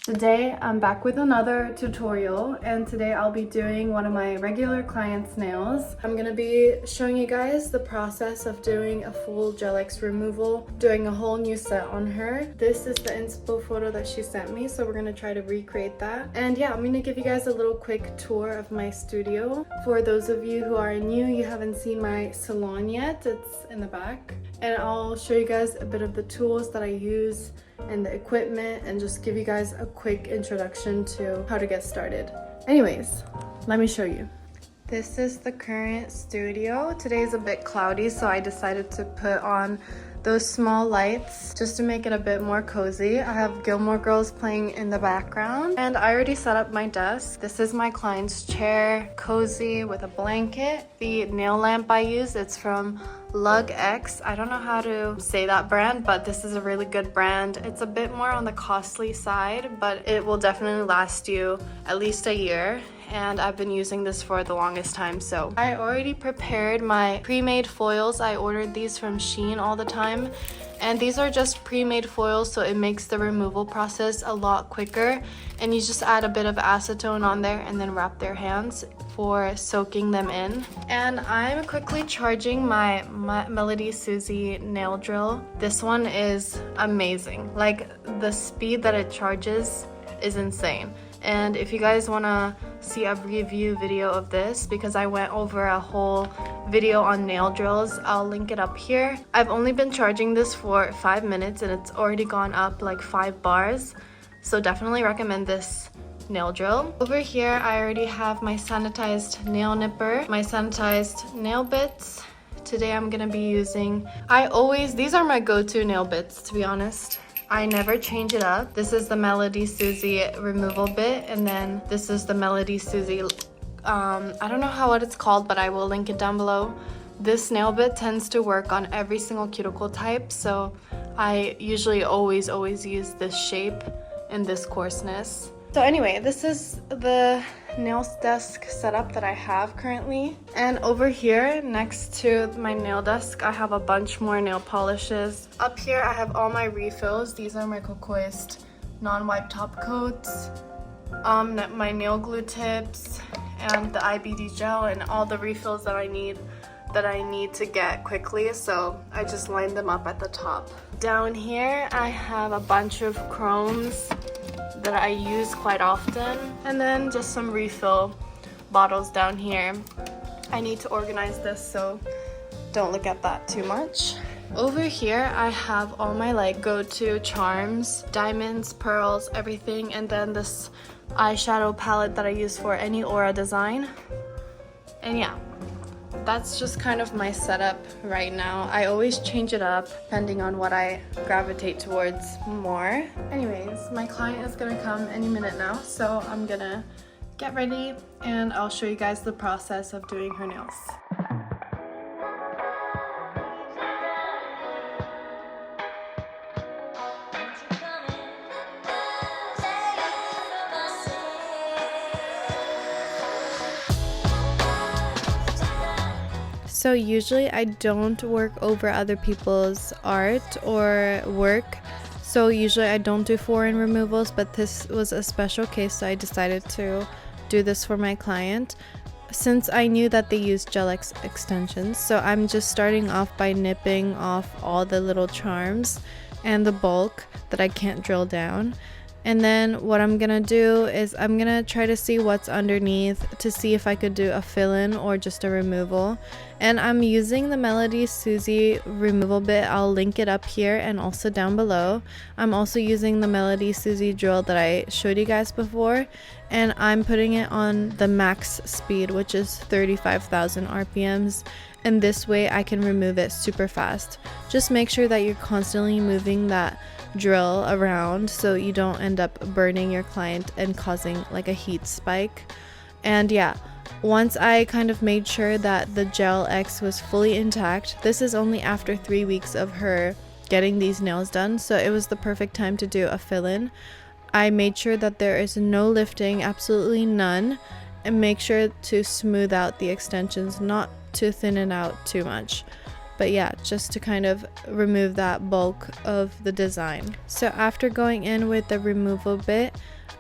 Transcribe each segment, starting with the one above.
Today I'm back with another tutorial, and today I'll be doing one of my regular clients' nails. I'm gonna be showing you guys the process of doing a full gel X removal, doing a whole new set on her. This is the inspo photo that she sent me, so we're gonna try to recreate that. And yeah, I'm gonna give you guys a little quick tour of my studio. For those of you who are new, you haven't seen my salon yet, it's in the back. And I'll show you guys a bit of the tools that I use and the equipment, and just give you guys a quick introduction to how to get started. Anyways, let me show you. This is the current studio. Today is a bit cloudy, so I decided to put on those small lights just to make it a bit more cozy. I have Gilmore Girls playing in the background, and I already set up my desk. This is my client's chair, cozy with a blanket. The nail lamp I use, it's from Lug X. I don't know how to say that brand, but this is a really good brand. It's a bit more on the costly side, but it will definitely last you at least a year. And I've been using this for the longest time. So I already prepared my pre-made foils. I ordered these from Shein all the time, and these are just pre-made foils, so it makes the removal process a lot quicker. And you just add a bit of acetone on there and then wrap their hands for soaking them in. And I'm quickly charging my Melody Susie nail drill. This one is amazing. Like, the speed that it charges is insane. And if you guys want to see a review video of this, because I went over a whole video on nail drills, I'll link it up here. I've only been charging this for 5 minutes and it's already gone up like 5 bars, so definitely recommend this nail drill. Over here I already have my sanitized nail nipper, my sanitized nail bits. Today I'm gonna be using, these are my go-to nail bits, to be honest. I never change it up. This is the Melody Susie removal bit, and then this is the Melody Susie, I don't know what it's called, but I will link it down below. This nail bit tends to work on every single cuticle type, so I usually always use this shape and this coarseness. So anyway, this is the nail desk setup that I have currently. And over here next to my nail desk, I have a bunch more nail polishes. Up here I have all my refills. These are my Cocoist non-wipe top coats, my nail glue tips, and the IBD gel, and all the refills that I need to get quickly, so I just line them up at the top. Down here I have a bunch of chromes that I use quite often, and then just some refill bottles down here. I need to organize this, so don't look at that too much. Over here I have all my go-to charms, diamonds, pearls, everything, and then this eyeshadow palette that I use for any aura design. And yeah, that's just kind of my setup right now. I always change it up depending on what I gravitate towards more. Anyways, my client is gonna come any minute now, so I'm gonna get ready and I'll show you guys the process of doing her nails. So usually I don't work over other people's art or work, so usually I don't do foreign removals, but this was a special case, so I decided to do this for my client since I knew that they use gel X extensions. So I'm just starting off by nipping off all the little charms and the bulk that I can't drill down. And then what I'm gonna do is I'm gonna try to see what's underneath to see if I could do a fill-in or just a removal. And I'm using the Melody Susie removal bit. I'll link it up here and also down below. I'm also using the Melody Susie drill that I showed you guys before, and I'm putting it on the max speed, which is 35,000 RPMs. And this way I can remove it super fast. Just make sure that you're constantly moving that drill around so you don't end up burning your client and causing like a heat spike. And yeah, once I kind of made sure that the gel X was fully intact, this is only after 3 weeks of her getting these nails done, so it was the perfect time to do a fill-in. I made sure that there is no lifting, absolutely none, and make sure to smooth out the extensions, not to thin it out too much. but yeah, just to kind of remove that bulk of the design. So after going in with the removal bit,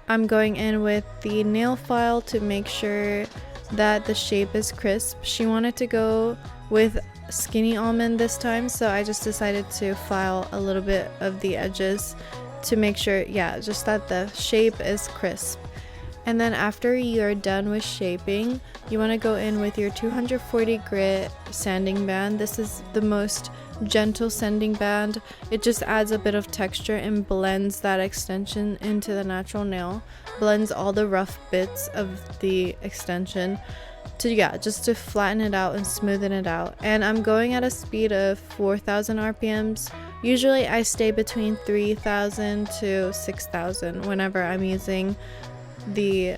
I'm going in with the nail file to make sure that the shape is crisp. She wanted to go with skinny almond this time, so I just decided to file a little bit of the edges to make sure, yeah, just that the shape is crisp. And then after you're done with shaping, you want to go in with your 240 grit sanding band. This is the most gentle sanding band. It just adds a bit of texture and blends that extension into the natural nail, blends all the rough bits of the extension to, yeah, just to flatten it out and smoothen it out. And I'm going at a speed of 4,000 RPMs. Usually I stay between 3,000 to 6,000 whenever I'm using the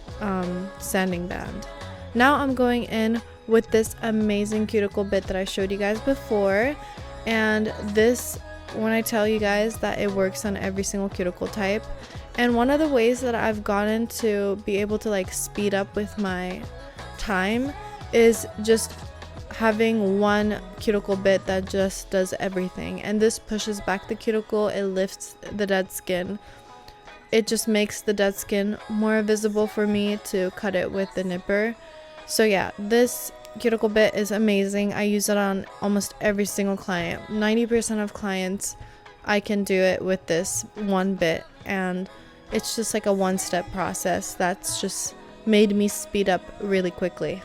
sanding band. Now I'm going in with this amazing cuticle bit that I showed you guys before, and this, when I tell you guys that it works on every single cuticle type. And one of the ways that I've gotten to be able to like speed up with my time is just having one cuticle bit that just does everything, and this pushes back the cuticle, it lifts the dead skin. It just makes the dead skin more visible for me to cut it with the nipper. So yeah, this cuticle bit is amazing. I use it on almost every single client. 90% of clients, I can do it with this one bit, and it's just like a one-step process that's just made me speed up really quickly.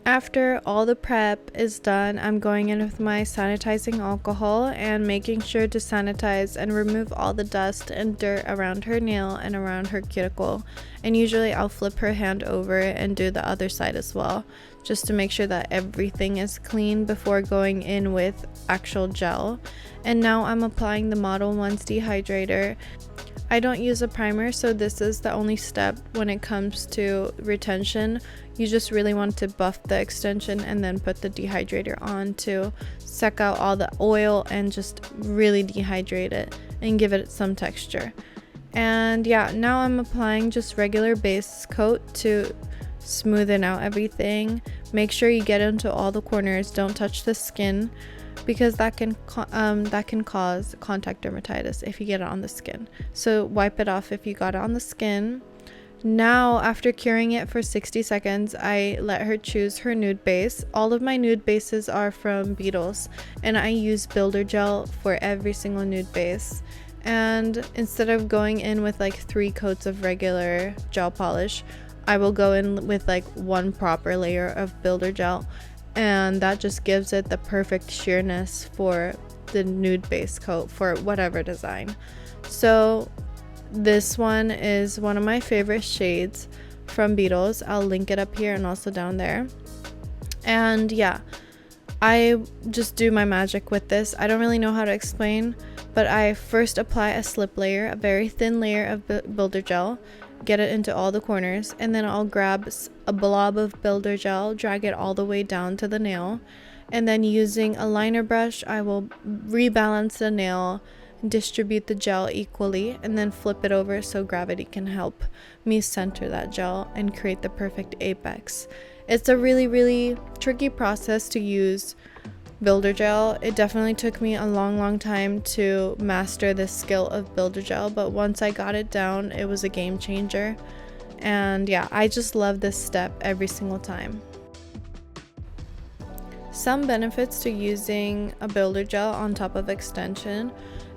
After all the prep is done, I'm going in with my sanitizing alcohol and making sure to sanitize and remove all the dust and dirt around her nail and around her cuticle. And usually I'll flip her hand over and do the other side as well, just to make sure that everything is clean before going in with actual gel. And now I'm applying the Model 1's dehydrator. I don't use a primer, so this is the only step when it comes to retention. You just really want to buff the extension and then put the dehydrator on to suck out all the oil and just really dehydrate it and give it some texture. And yeah, now I'm applying just regular base coat to smoothen out everything. Make sure you get into all the corners, don't touch the skin, because that can cause contact dermatitis if you get it on the skin. So wipe it off if you got it on the skin. Now, after curing it for 60 seconds, I let her choose her nude base. All of my nude bases are from Beetles, and I use builder gel for every single nude base. And instead of going in with like 3 coats of regular gel polish, I will go in with like 1 proper layer of builder gel, and that just gives it the perfect sheerness for the nude base coat for whatever design. So this one is one of my favorite shades from Beetles. I'll link it up here and also down there. And yeah, I just do my magic with this. I don't really know how to explain, but I first apply a slip layer, a very thin layer of builder gel, get it into all the corners, and then I'll grab a blob of builder gel, drag it all the way down to the nail, and then using a liner brush, I will rebalance the nail, distribute the gel equally, and then flip it over so gravity can help me center that gel and create the perfect apex. It's a really tricky process to use builder gel. It definitely took me a long time to master this skill of builder gel, but once I got it down, it was a game changer. And yeah, I just love this step every single time. Some benefits to using a builder gel on top of extension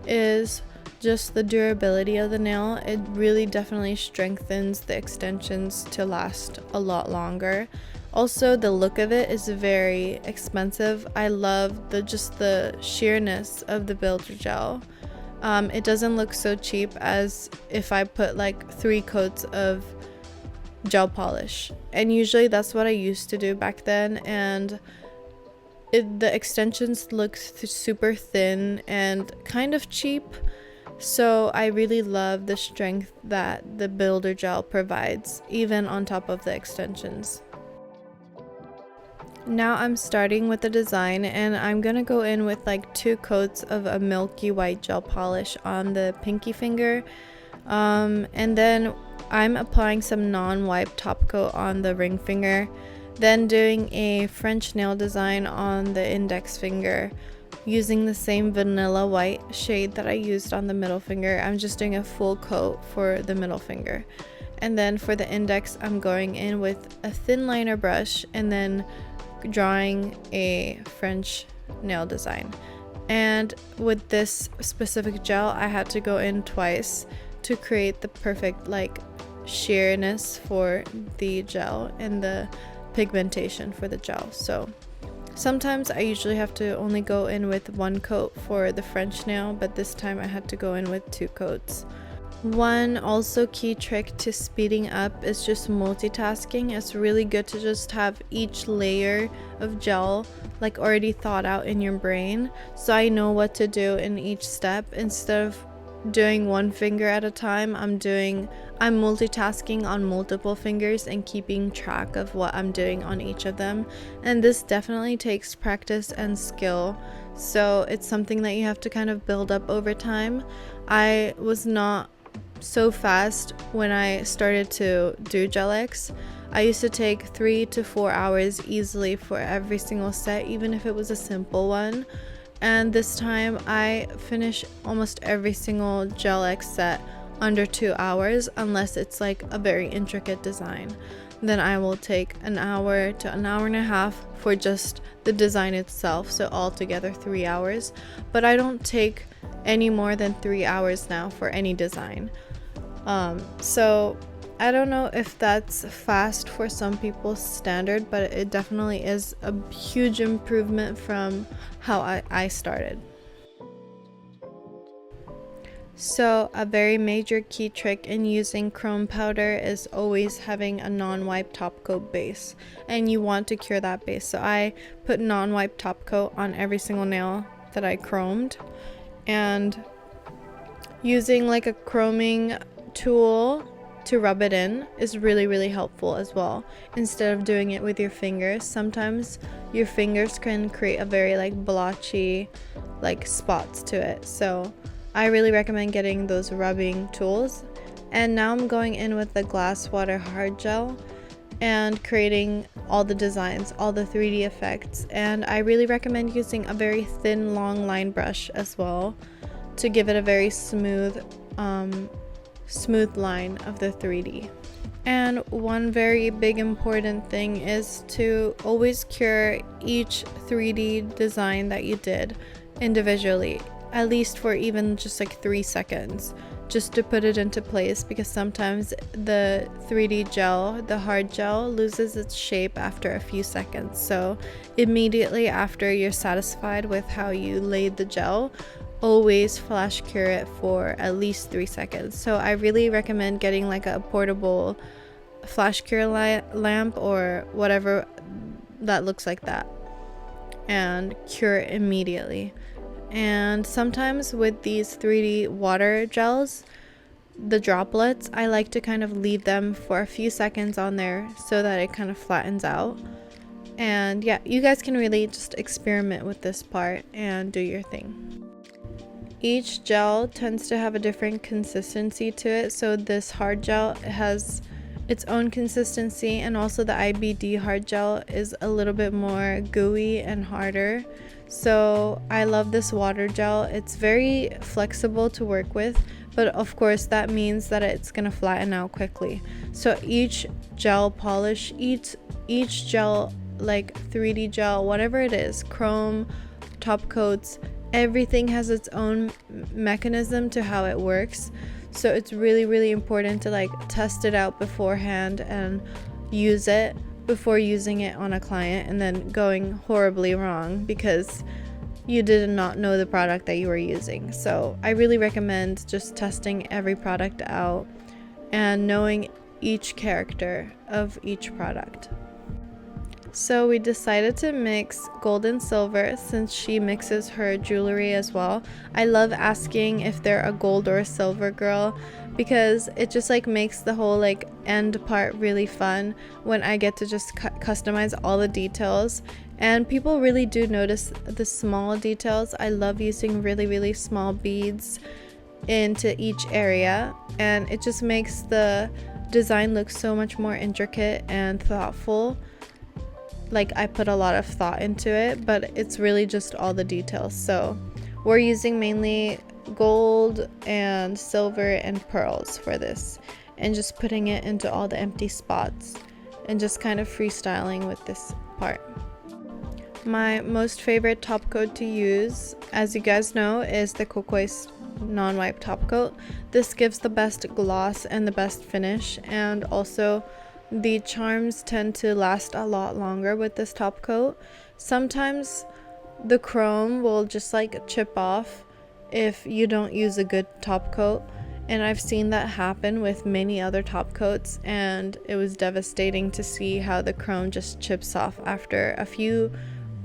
is just the durability of the nail. It really definitely strengthens the extensions to last a lot longer. Also, the look of it is very expensive. I love the sheerness of the builder gel. It doesn't look so cheap as if I put like 3 coats of gel polish, and usually that's what I used to do back then, and the extensions look super thin and kind of cheap. So I really love the strength that the builder gel provides, even on top of the extensions. Now I'm starting with the design, and I'm gonna go in with like 2 coats of a milky white gel polish on the pinky finger, and then I'm applying some non-wipe top coat on the ring finger. Then doing a French nail design on the index finger using the same vanilla white shade that I used on the middle finger. I'm just doing a full coat for the middle finger. And then for the index, I'm going in with a thin liner brush and then drawing a French nail design. And with this specific gel, I had to go in twice to create the perfect like sheerness for the gel and the pigmentation for the gel. So sometimes I usually have to only go in with one coat for the French nail, but this time I had to go in with 2 coats. One also key trick to speeding up is just multitasking. It's really good to just have each layer of gel like already thought out in your brain, so I know what to do in each step. Instead of doing one finger at a time, I'm multitasking on multiple fingers and keeping track of what I'm doing on each of them. And this definitely takes practice and skill, so it's something that you have to kind of build up over time. I was not so fast when I started to do Gel-X. I used to take 3 to 4 hours easily for every single set, even if it was a simple one. And this time I finish almost every single Gel-X set under 2 hours, unless it's like a very intricate design. Then I will take an hour to an hour and a half for just the design itself, so altogether 3 hours. But I don't take any more than 3 hours now for any design. So I don't know if that's fast for some people's standard, but it definitely is a huge improvement from how I started. So a very major key trick in using chrome powder is always having a non-wipe top coat base, and you want to cure that base. So I put non-wipe top coat on every single nail that I chromed, and using like a chroming tool to rub it in is really helpful as well, instead of doing it with your fingers. Sometimes your fingers can create a very like blotchy like spots to it, so I really recommend getting those rubbing tools. And now I'm going in with the glass water hard gel and creating all the designs, all the 3D effects. And I really recommend using a very thin long line brush as well to give it a very smooth line of the 3D. And one very big important thing is to always cure each 3D design that you did individually, at least for even just like 3 seconds, just to put it into place, because sometimes the 3D gel, the hard gel, loses its shape after a few seconds. So immediately after you're satisfied with how you laid the gel, always flash cure it for at least 3 seconds. So I really recommend getting like a portable flash cure lamp or whatever that looks like that, and cure it immediately. And sometimes with these 3D water gels, the droplets, I like to kind of leave them for a few seconds on there so that it kind of flattens out. And yeah, you guys can really just experiment with this part and do your thing. Each gel tends to have a different consistency to it, so this hard gel has its own consistency, and also the IBD hard gel is a little bit more gooey and harder. So I love this water gel. It's very flexible to work with, but of course that means that it's gonna flatten out quickly. So each gel polish, each gel, like 3D gel, whatever it is, chrome, top coats, everything has its own mechanism to how it works. So it's really important to like test it out beforehand and use it before using it on a client and then going horribly wrong because you did not know the product that you were using. So I really recommend just testing every product out and knowing each character of each product. So we decided to mix gold and silver since she mixes her jewelry as well. I love asking if they're a gold or a silver girl because it just like makes the whole like end part really fun when I get to just customize all the details. And people really do notice the small details. I love using really small beads into each area, and it just makes the design look so much more intricate and thoughtful. like I put a lot of thought into it, but it's really just all the details. So we're using mainly gold and silver and pearls for this, and just putting it into all the empty spots and just kind of freestyling with this part. My most favorite top coat to use, as you guys know, is the Cocois non-wipe top coat. This gives the best gloss and the best finish, and also the charms tend to last a lot longer with this top coat. Sometimes the chrome will just like chip off if you don't use a good top coat, and I've seen that happen with many other top coats, and it was devastating to see how the chrome just chips off after a few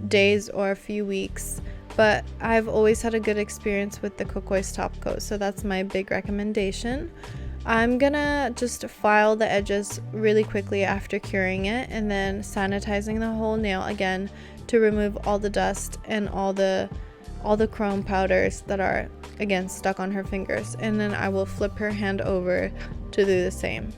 days or a few weeks. But I've always had a good experience with the Cocois top coat, so that's my big recommendation. I'm gonna just file the edges really quickly after curing it, and then sanitizing the whole nail again to remove all the dust and all the chrome powders that are again stuck on her fingers, and then I will flip her hand over to do the same.